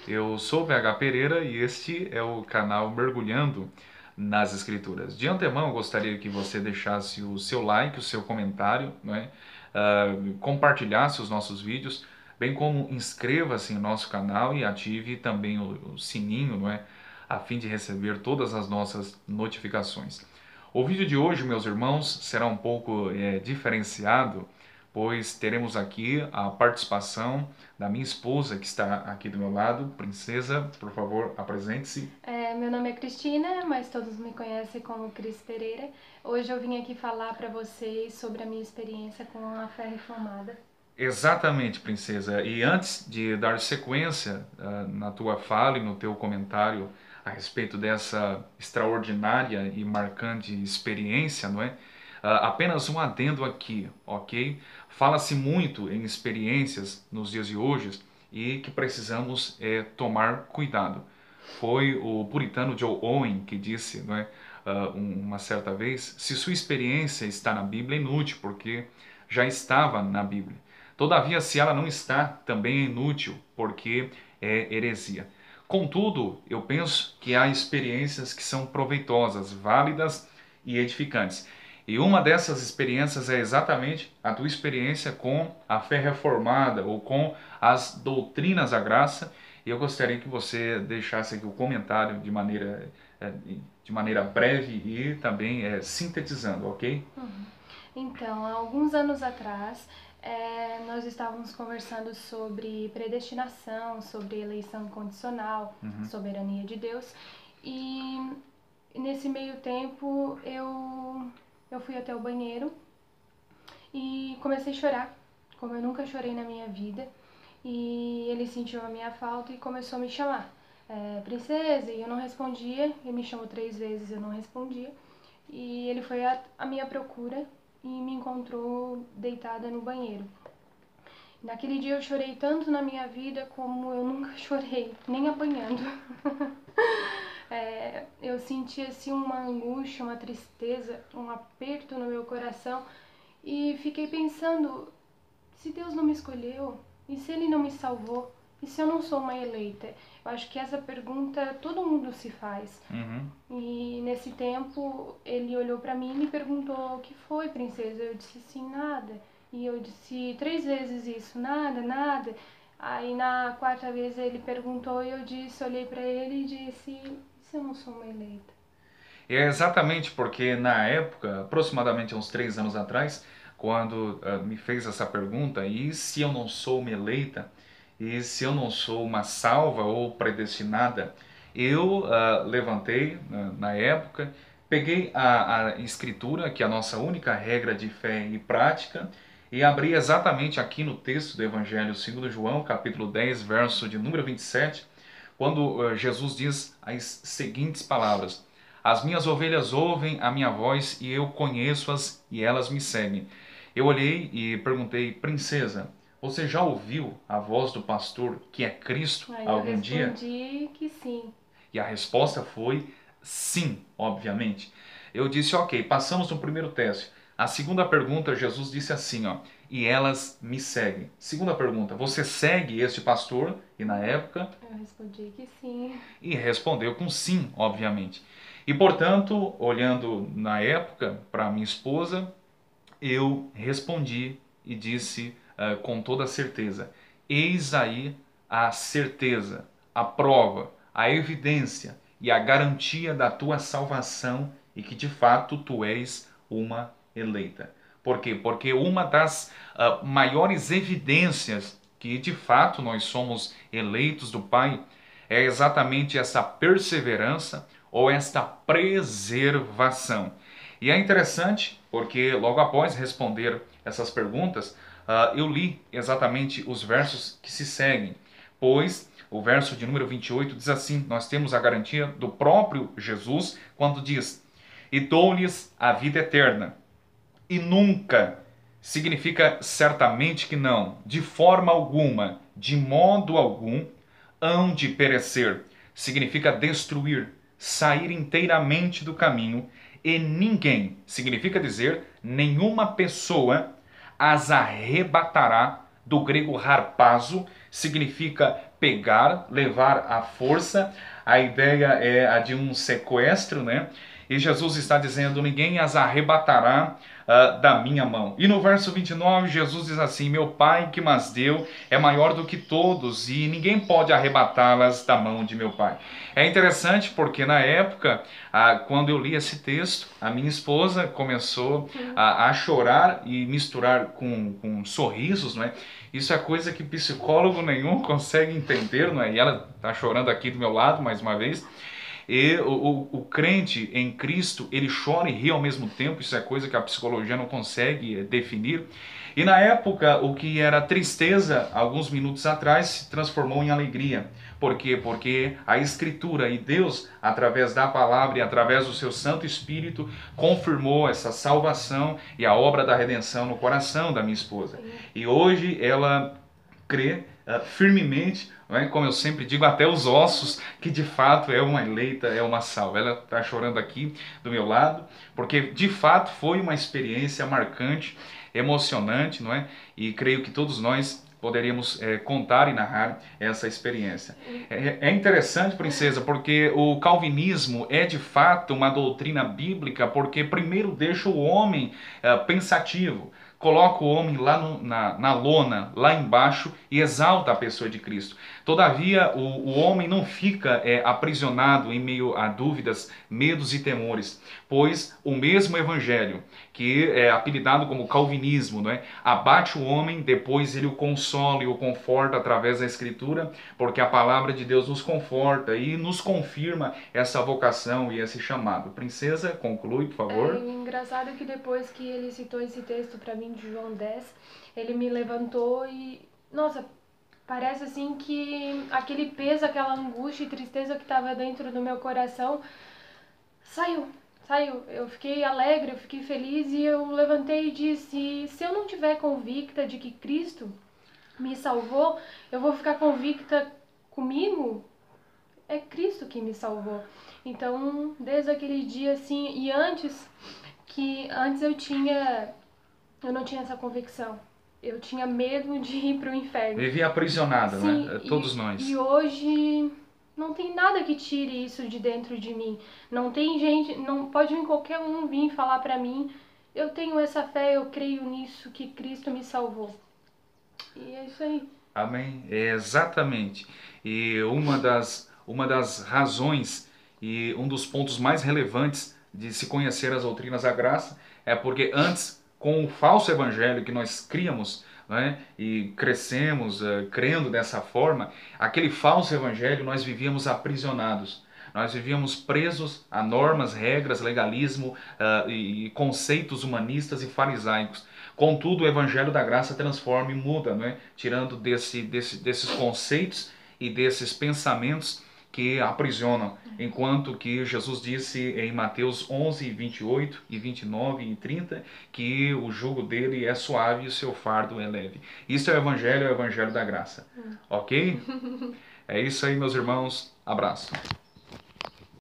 Eu sou o PH Pereira e este é o canal Mergulhando nas Escrituras. De antemão, eu gostaria que você deixasse o seu like, o seu comentário, não é? Compartilhasse os nossos vídeos, bem como inscreva-se em nosso canal e ative também o sininho, não é? A fim de receber todas as nossas notificações. O vídeo de hoje, meus irmãos, será um pouco diferenciado, pois teremos aqui a participação da minha esposa, que está aqui do meu lado. Princesa, por favor, apresente-se. Meu nome é Cristina, mas todos me conhecem como Cris Pereira. Hoje eu vim aqui falar para vocês sobre a minha experiência com a fé reformada. Exatamente, princesa. E antes de dar sequência na tua fala e no teu comentário a respeito dessa extraordinária e marcante experiência, não é? Apenas um adendo aqui, ok? Fala-se muito em experiências nos dias de hoje e que precisamos tomar cuidado. Foi o puritano Joe Owen que disse, não é? Uma certa vez, se sua experiência está na Bíblia, é inútil, porque já estava na Bíblia. Todavia, se ela não está, também é inútil, porque é heresia. Contudo, eu penso que há experiências que são proveitosas, válidas e edificantes. E uma dessas experiências é exatamente a tua experiência com a fé reformada ou com as doutrinas da graça. E eu gostaria que você deixasse aqui o comentário de maneira breve e também sintetizando, ok? Então, há alguns anos atrás, nós estávamos conversando sobre predestinação, sobre eleição condicional, soberania de Deus, e nesse meio tempo eu fui até o banheiro e comecei a chorar, como eu nunca chorei na minha vida. E ele sentiu a minha falta e começou a me chamar. Princesa, e eu não respondia. Ele me chamou 3 vezes, eu não respondia. E ele foi à minha procura e me encontrou deitada no banheiro. Naquele dia eu chorei tanto na minha vida como eu nunca chorei, nem apanhando. Eu senti assim uma angústia, uma tristeza, um aperto no meu coração e fiquei pensando, se Deus não me escolheu, e se Ele não me salvou, e se eu não sou uma eleita? Eu acho que essa pergunta todo mundo se faz. Uhum. E nesse tempo ele olhou para mim e me perguntou: o que foi, princesa? Eu disse assim: nada. E eu disse 3 vezes isso: nada, nada. Aí na 4ª vez ele perguntou e eu disse, olhei para ele e disse: e se eu não sou uma eleita? E é exatamente porque na época, aproximadamente há uns 3 anos atrás, quando me fez essa pergunta, e se eu não sou uma eleita, e se eu não sou uma salva ou predestinada, eu levantei na época, peguei a escritura, que é a nossa única regra de fé e prática, e abri exatamente aqui no texto do Evangelho segundo João, capítulo 10, verso de número 27, quando Jesus diz as seguintes palavras: as minhas ovelhas ouvem a minha voz e eu conheço-as e elas me seguem. Eu olhei e perguntei: princesa, você já ouviu a voz do pastor que é Cristo Aí eu algum dia? respondi que sim. E a resposta foi sim, obviamente. Eu disse: ok, passamos no primeiro teste. A segunda pergunta, Jesus disse assim, ó: e elas me seguem. Segunda pergunta: você segue este pastor? E na época Eu respondi que sim. e respondeu com sim, obviamente. E portanto, olhando na época para minha esposa, eu respondi e disse com toda certeza: eis aí a certeza, a prova, a evidência e a garantia da tua salvação e que de fato tu és uma eleita. Por quê? Porque uma das maiores evidências que de fato nós somos eleitos do Pai é exatamente essa perseverança ou esta preservação. E é interessante porque logo após responder essas perguntas, eu li exatamente os versos que se seguem, pois o verso de número 28 diz assim: nós temos a garantia do próprio Jesus quando diz: e dou-lhes a vida eterna. E nunca significa certamente que não, de forma alguma, de modo algum, hão de perecer. Significa destruir, sair inteiramente do caminho, e ninguém, significa dizer, nenhuma pessoa as arrebatará, do grego harpazo, significa pegar, levar à força. A ideia é a de um sequestro, né? E Jesus está dizendo, ninguém as arrebatará da minha mão. E no verso 29, Jesus diz assim, meu Pai que mas deu é maior do que todos e ninguém pode arrebatá-las da mão de meu Pai. É interessante porque na época, quando eu li esse texto, a minha esposa começou a chorar e misturar com sorrisos, não é? Isso é coisa que psicólogo nenhum consegue entender, não é? E ela está chorando aqui do meu lado, mais uma vez. E o crente em Cristo, ele chora e ri ao mesmo tempo, isso é coisa que a psicologia não consegue definir. E na época, o que era tristeza, alguns minutos atrás, se transformou em alegria. Por quê? Porque a Escritura e Deus, através da palavra e através do seu Santo Espírito, confirmou essa salvação e a obra da redenção no coração da minha esposa. E hoje ela crê firmemente, não é? Como eu sempre digo, até os ossos, que de fato é uma eleita, é uma salva. Ela está chorando aqui do meu lado, porque de fato foi uma experiência marcante, emocionante, não é? E creio que todos nós poderíamos contar e narrar essa experiência. É interessante, princesa, porque o calvinismo é de fato uma doutrina bíblica, porque primeiro deixa o homem pensativo, coloca o homem lá na lona, lá embaixo, e exalta a pessoa de Cristo. Todavia, o homem não fica aprisionado em meio a dúvidas, medos e temores, pois o mesmo evangelho, que é apelidado como calvinismo, não é? Abate o homem, depois ele o consola e o conforta através da Escritura, porque a palavra de Deus nos conforta e nos confirma essa vocação e esse chamado. Princesa, conclui, por favor. É engraçado que depois que ele citou esse texto para mim de João 10, ele me levantou e, nossa, parece assim que aquele peso, aquela angústia e tristeza que estava dentro do meu coração saiu. Eu fiquei alegre, eu fiquei feliz e eu levantei e disse, se eu não estiver convicta de que Cristo me salvou, eu vou ficar convicta comigo? É Cristo que me salvou. Então, desde aquele dia assim, e antes eu não tinha essa convicção. Eu tinha medo de ir para o inferno. Vivia aprisionada, Sim, né? Todos nós. E hoje não tem nada que tire isso de dentro de mim. Não tem gente, não pode vir qualquer um vir falar para mim, eu tenho essa fé, eu creio nisso, que Cristo me salvou. E é isso aí. Amém? Exatamente. E uma das razões e um dos pontos mais relevantes de se conhecer as doutrinas da graça é porque antes, com o falso evangelho que nós criamos, né, e crescemos crendo dessa forma, aquele falso evangelho nós vivíamos aprisionados. Nós vivíamos presos a normas, regras, legalismo e conceitos humanistas e farisaicos. Contudo, o Evangelho da Graça transforma e muda, não é? Tirando desses conceitos e desses pensamentos que aprisionam. Enquanto que Jesus disse em Mateus 11, 28 e 29 e 30 que o jugo dele é suave e o seu fardo é leve. Isso é o Evangelho da Graça. Ok? É isso aí, meus irmãos. Abraço.